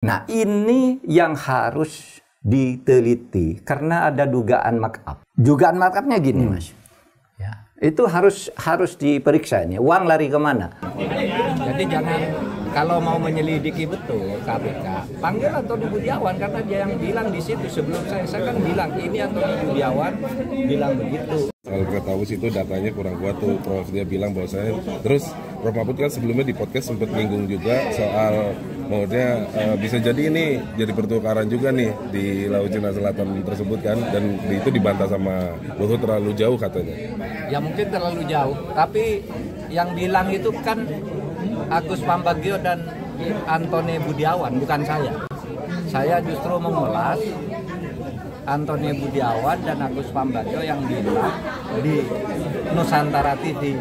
Nah, ini yang harus diteliti karena ada dugaan markup. Dugaan markupnya gini, Mas. Ya, itu harus diperiksa ini. Uang lari kemana? Jadi jangan, kalau mau menyelidiki betul KPK, panggil Antoni Budiawan karena dia yang bilang di situ. Sebelum saya kan bilang ini Antoni Budiawan bilang begitu. Kalau kita tahu sih itu datanya kurang kuat tuh, Prof. Dia bilang bahwasanya, terus Prof. Mahfud kan sebelumnya di podcast sempat menyinggung juga soal maksudnya bisa jadi ini jadi pertukaran juga nih di Laut Cina Selatan tersebut kan, dan itu dibantah sama Luhut terlalu jauh katanya. Ya mungkin terlalu jauh, tapi yang bilang itu kan Agus Pambagio dan Antoni Budiawan, bukan saya. Saya justru mengulas Antoni Budiawan dan Agus Pambagio yang bilang di Nusantara TV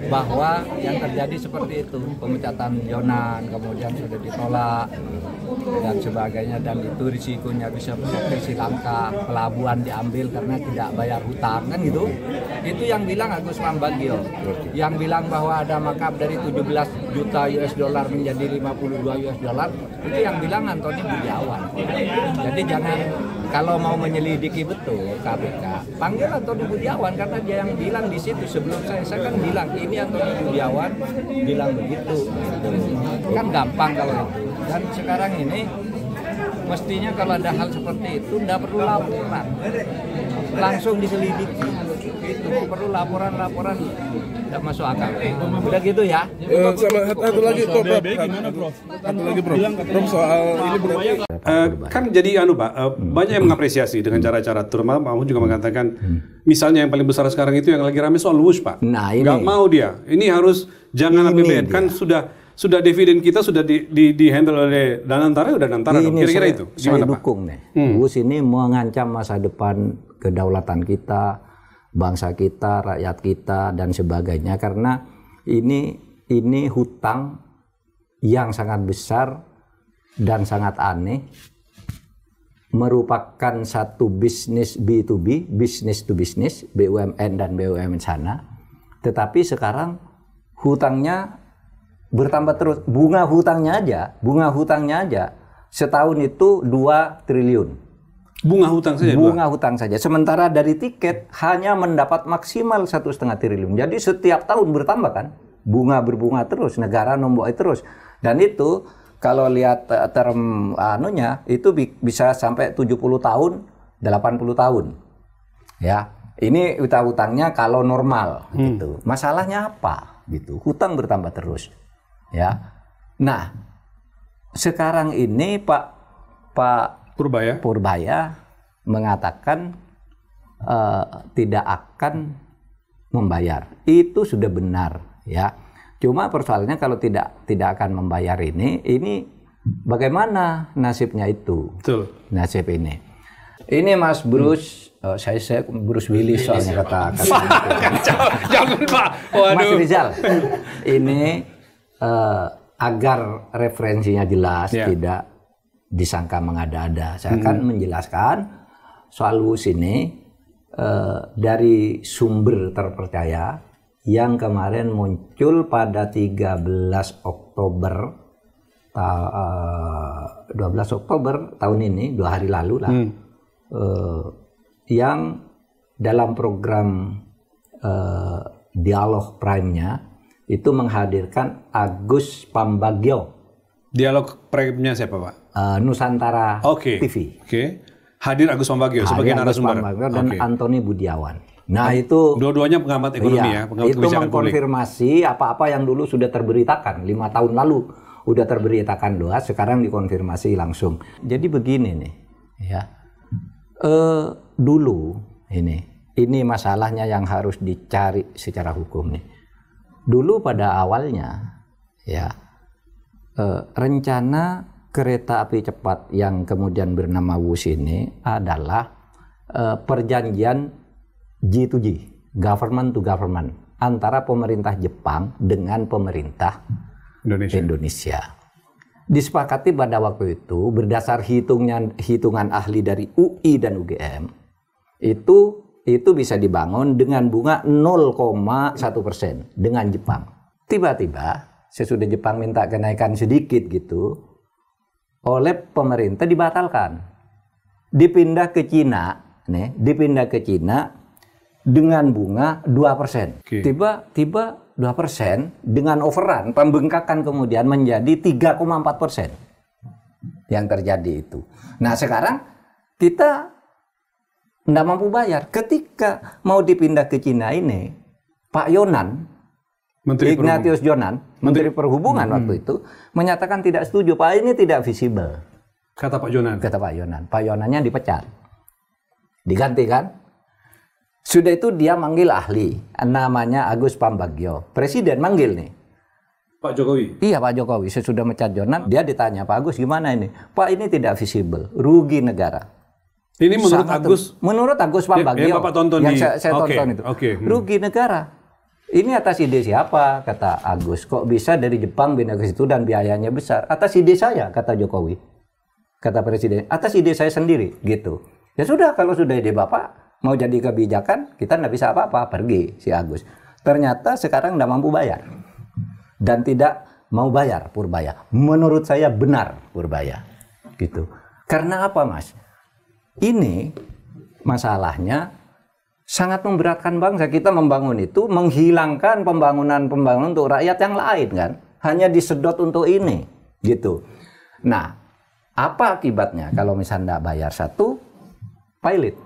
bahwa yang terjadi seperti itu, pemecatan Jonan kemudian sudah ditolak dan sebagainya, dan itu risikonya bisa seperti Sri Lanka, pelabuhan diambil karena tidak bayar hutang kan gitu. Itu yang bilang Agus Pambagio. Yang bilang bahwa ada markup dari 17 juta US dollar menjadi 52 US dollar, itu yang bilang Antoni Budiawan. Jadi jangan, kalau mau menyelidiki betul KPK, panggil Antoni Budiawan karena dia yang bilang di situ. Sebelum saya kan bilang ini Antoni Budiawan bilang begitu. Kan gampang kalau itu. Dan sekarang ini mestinya kalau ada hal seperti itu tidak perlu laporan, langsung diselidiki. Itu perlu laporan tidak masuk akal. Udah gitu ya. Sama satu lagi Prof. Satu lagi Prof. Soal ini berarti kan jadi Pak, banyak yang mengapresiasi dengan cara-cara, terutama Mahfud juga mengatakan misalnya yang paling besar sekarang itu yang lagi rame soal WUS, Pak. Nah, ini nggak mau dia. Ini harus jangan APBN kan sudah dividen kita sudah di handle oleh Danantara, udah Danantara dong. Kira-kira itu gimana, saya dukung nih. WUS ini mengancam masa depan kedaulatan kita, bangsa kita, rakyat kita dan sebagainya, karena ini hutang yang sangat besar dan sangat aneh, merupakan satu bisnis B2B, business to business, BUMN dan BUMN sana. Tetapi sekarang hutangnya bertambah terus. Bunga hutangnya aja setahun itu 2 triliun. Bunga hutang saja. Hutang saja. Sementara dari tiket hanya mendapat maksimal 1,5 triliun. Jadi setiap tahun bertambah kan. Berbunga terus, negara nombok terus. Dan itu kalau lihat term itu bisa sampai 70 tahun, 80 tahun. Ya. Ini hutangnya kalau normal gitu. Masalahnya apa gitu? Hutang bertambah terus. Ya. Nah, sekarang ini Pak Purbaya mengatakan tidak akan membayar. Itu sudah benar, ya. Cuma persoalannya kalau tidak akan membayar ini bagaimana nasibnya itu? Betul. Nasib ini. Ini Mas Bruce, saya Bruce Willis soalnya kata Jangan Pak. Waduh. Mas Rizal. Ini agar referensinya jelas, tidak disangka mengada-ada. Saya akan menjelaskan soal WUS ini dari sumber terpercaya yang kemarin muncul pada 12 Oktober tahun ini, 2 hari lalu lah, yang dalam program Dialog Prime-nya itu menghadirkan Agus Pambagio. Dialog Prime-nya siapa, Pak? Nusantara TV. Hadir Agus Pambagio sebagai narasumber. Dan Antoni Budiawan. Nah, itu dua-duanya pengamat ekonomi pengamat itu mengkonfirmasi apa-apa yang dulu sudah terberitakan 5 tahun lalu, udah terberitakan sekarang dikonfirmasi langsung. Jadi begini nih, ya. Dulu ini masalahnya yang harus dicari secara hukum nih. Dulu pada awalnya, ya, rencana kereta api cepat yang kemudian bernama WUS ini adalah perjanjian G2G, government to government, antara pemerintah Jepang dengan pemerintah Indonesia. Disepakati pada waktu itu berdasar hitungan ahli dari UI dan UGM, itu bisa dibangun dengan bunga 0,1% dengan Jepang. Tiba-tiba sesudah Jepang minta kenaikan sedikit gitu, oleh pemerintah dibatalkan. Dipindah ke Cina, dipindah ke Cina dengan bunga 2%. Tiba-tiba 2% dengan overrun, pembengkakan kemudian menjadi 3,4% yang terjadi itu. Nah sekarang kita tidak mampu bayar. Ketika mau dipindah ke Cina ini, Pak Yonan, Ignatius Jonan, Menteri Perhubungan waktu itu, menyatakan tidak setuju. Pak, ini tidak visible. Kata Pak Yonan. Kata Pak Yonan. Pak Yonannya dipecat. Diganti kan? Sudah itu dia manggil ahli, namanya Agus Pambagio. Presiden manggil nih. Pak Jokowi? Iya Pak Jokowi, sesudah mecat Jonan, dia ditanya, Pak Agus gimana ini? Pak, ini tidak visible, rugi negara. Ini menurut Agus? Menurut Agus Pambagio, yang Bapak tonton yang saya tonton itu. Rugi negara. Ini atas ide siapa? Kata Agus. Kok bisa dari Jepang pindah ke situ dan biayanya besar? Atas ide saya, kata Jokowi. Kata Presiden, atas ide saya sendiri, gitu. Ya sudah, kalau sudah ide Bapak, mau jadi kebijakan, kita nggak bisa apa-apa, pergi si Agus. Ternyata sekarang nggak mampu bayar. Dan tidak mau bayar Purbaya. Menurut saya benar Purbaya. Gitu. Karena apa, Mas? Ini masalahnya sangat memberatkan bangsa. Kita membangun itu menghilangkan pembangunan untuk rakyat yang lain kan. Hanya disedot untuk ini. Gitu. Nah, apa akibatnya kalau misalnya nggak bayar satu, pilot.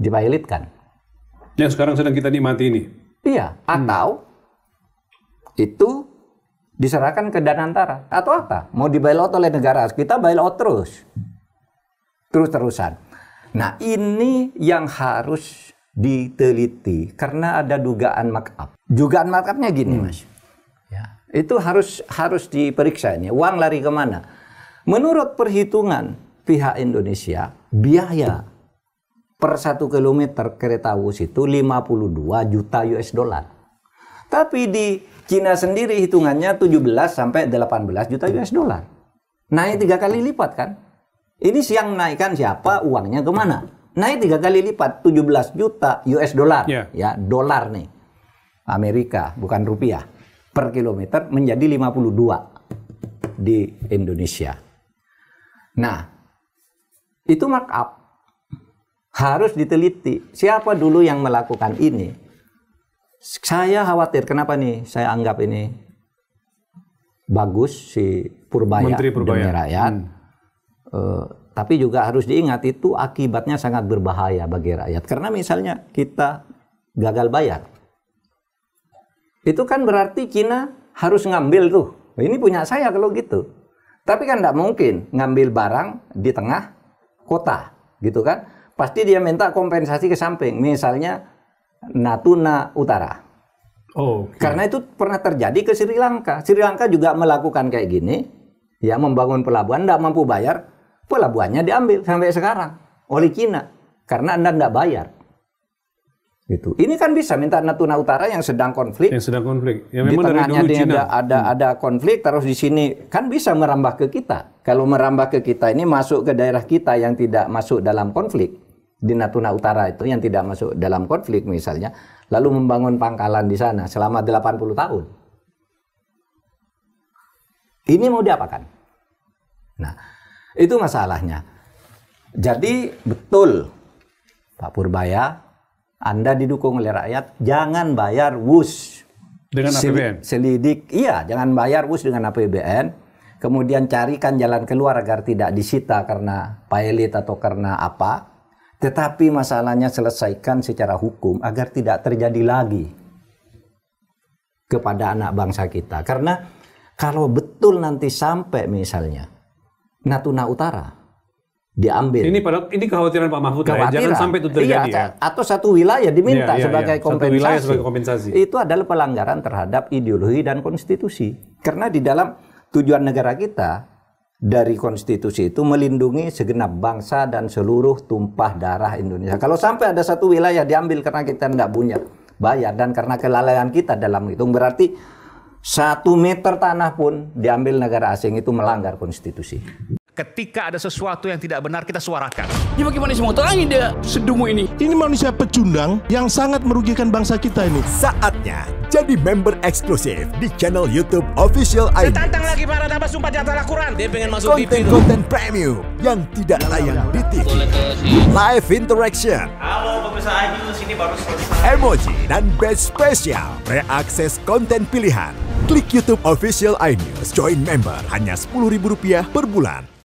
Dipilotkan. Yang sekarang sedang kita nikmati ini? Iya, atau itu diserahkan ke Danantara. Atau apa? Mau di-bailout oleh negara, kita bailout terus. Terus-terusan. Nah, ini yang harus diteliti karena ada dugaan markup. Dugaan markupnya gini, Mas. Ya, itu harus diperiksa ini. Uang lari kemana? Menurut perhitungan pihak Indonesia, biaya per 1 kilometer kereta Wus itu 52 juta US dollar. Tapi di Cina sendiri hitungannya 17 sampai 18 juta US dollar. Naik 3 kali lipat kan? Ini siang naikkan siapa, uangnya kemana? Naik 3 kali lipat, 17 juta US dollar. Ya, dolar nih. Amerika, bukan rupiah. Per kilometer menjadi 52 di Indonesia. Nah, itu markup. Harus diteliti. Siapa dulu yang melakukan ini? Saya khawatir. Kenapa nih? Saya anggap ini bagus si Purbaya, Menteri Purbaya. Demi rakyat. Tapi juga harus diingat itu akibatnya sangat berbahaya bagi rakyat. Karena misalnya kita gagal bayar. Itu kan berarti Cina harus ngambil tuh. Ini punya saya kalau gitu. Tapi kan tidak mungkin ngambil barang di tengah kota. Gitu kan. Pasti dia minta kompensasi ke samping. Misalnya Natuna Utara. Karena itu pernah terjadi ke Sri Lanka. Sri Lanka juga melakukan kayak gini. Ya, membangun pelabuhan, tidak mampu bayar. Pelabuhannya diambil sampai sekarang oleh Cina. Karena Anda tidak bayar. Gitu. Ini kan bisa minta Natuna Utara yang sedang konflik. Yang sedang konflik. Ya, di memang tengahnya dari dulu Cina. ada konflik, terus di sini kan bisa merambah ke kita. Kalau merambah ke kita ini masuk ke daerah kita yang tidak masuk dalam konflik. Di Natuna Utara itu yang tidak masuk dalam konflik misalnya, lalu membangun pangkalan di sana selama 80 tahun. Ini mau diapakan? Nah, itu masalahnya. Jadi betul Pak Purbaya, Anda didukung oleh rakyat, jangan bayar WUS dengan APBN. Selidik, iya, jangan bayar WUS dengan APBN. Kemudian carikan jalan keluar agar tidak disita karena pilot atau karena apa. Tetapi masalahnya selesaikan secara hukum agar tidak terjadi lagi kepada anak bangsa kita. Karena kalau betul nanti sampai misalnya Natuna Utara diambil. Ini kekhawatiran Pak Mahfud ya. Jangan sampai itu terjadi. Iya, atau satu wilayah diminta sebagai kompensasi. Itu adalah pelanggaran terhadap ideologi dan konstitusi. Karena di dalam tujuan negara kita dari konstitusi itu melindungi segenap bangsa dan seluruh tumpah darah Indonesia. Kalau sampai ada satu wilayah diambil karena kita tidak punya bayar dan karena kelalaian kita dalam hitung, berarti 1 meter tanah pun diambil negara asing, itu melanggar konstitusi. Ketika ada sesuatu yang tidak benar, kita suarakan. Ya bagaimana semua terangin dia sedungu ini? Ini manusia pecundang yang sangat merugikan bangsa kita ini. Saatnya jadi member eksklusif di channel YouTube Official ID. Tantang lagi para tambah sumpah di atas Al-Quran. Dia pengen masuk TV. Konten premium yang tidak tayang di TV. Live interaction. Halo pemirsa iNews, ini baru selesai. Emoji dan badge spesial. Reakses konten pilihan. Klik YouTube Official iNews. Join member hanya Rp10.000 per bulan.